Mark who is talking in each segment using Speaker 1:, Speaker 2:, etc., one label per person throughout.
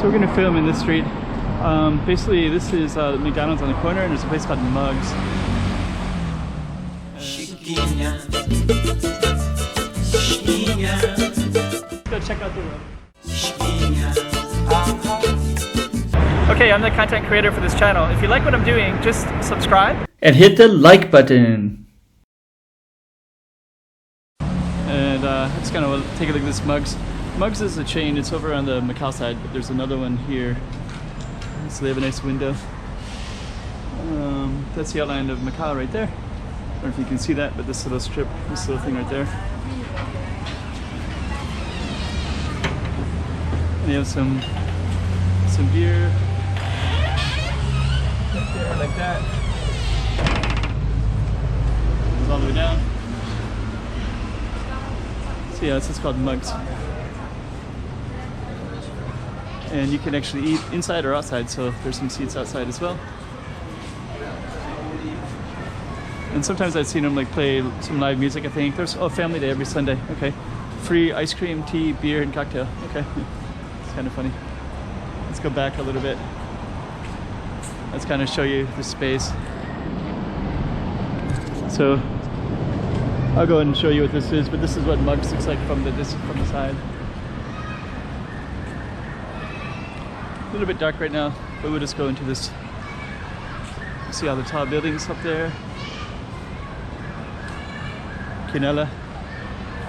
Speaker 1: So we're gonna film in this street. Basically, this is the McDonald's on the corner, and there's a place called Mugs. Let's go check out the road. Okay, I'm the content creator for this channel. If you like what I'm doing, just subscribe and hit the like button. And I'm just gonna take a look at this Mugs. Mugs is a chain. It's over on the Macau side, but there's another one here. So they have a nice window. That's the outline of Macau right there. I don't know if you can see that, but this little strip, this little thing right there. And you have some beer right there, like that. Goes all the way down. So yeah, this is called Mugs. And you can actually eat inside or outside, so there's some seats outside as well. And sometimes I've seen them like play some live music, I think. There's family day every Sunday. Okay. Free ice cream, tea, beer, and cocktail. Okay. It's kind of funny. Let's go back a little bit. Let's kind of show you the space. So I'll go ahead and show you what this is, but this is what Mugs looks like from the side. A little bit dark right now, but we'll just go into this. See all the tall buildings up there. Quinella.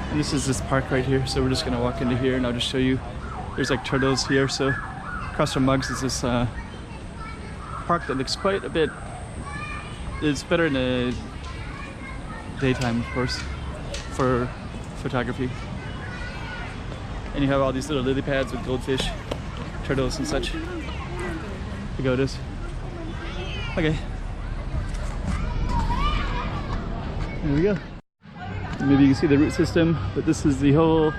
Speaker 1: And this is this park right here, so we're just gonna walk into here and I'll just show you. There's like turtles here, so across from Mugs is this park that looks quite a bit. It's better in the daytime, of course, for photography. And you have all these little lily pads with goldfish, turtles and such. Pagodas. Okay. There we go. Maybe you can see the root system, but this is the whole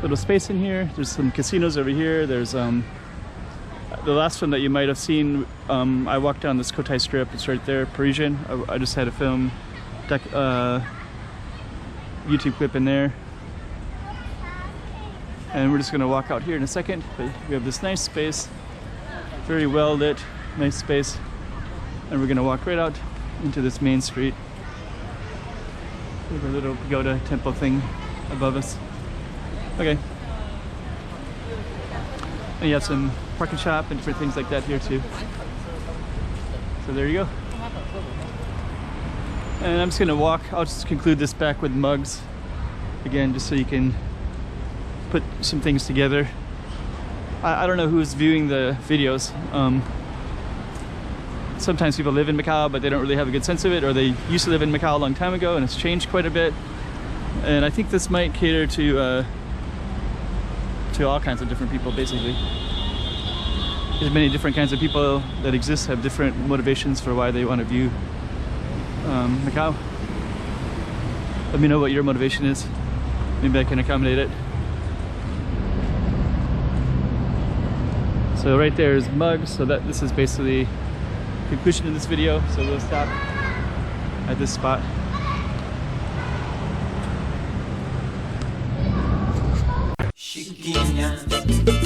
Speaker 1: little space in here. There's some casinos over here. There's the last film that you might have seen. I walked down this Cotai strip. It's right there, Parisian. I just had a film YouTube clip in there. And we're just gonna walk out here in a second, but we have this nice space, very well lit, nice space. And we're gonna walk right out into this main street. We have a little pagoda temple thing above us. Okay. And you have some parking shop and different things like that here too. So there you go. And I'm just gonna walk, I'll just conclude this back with Mugs. Again, just so you can put some things together. I don't know who's viewing the videos. Sometimes people live in Macau, but they don't really have a good sense of it, or they used to live in Macau a long time ago and it's changed quite a bit. And I think this might cater to all kinds of different people, basically. There's many different kinds of people that exist, have different motivations for why they want to view Macau. Let me know what your motivation is. Maybe I can accommodate it. So right there is Mugs, so this is basically the conclusion of this video, so we'll stop at this spot. Chiquinha.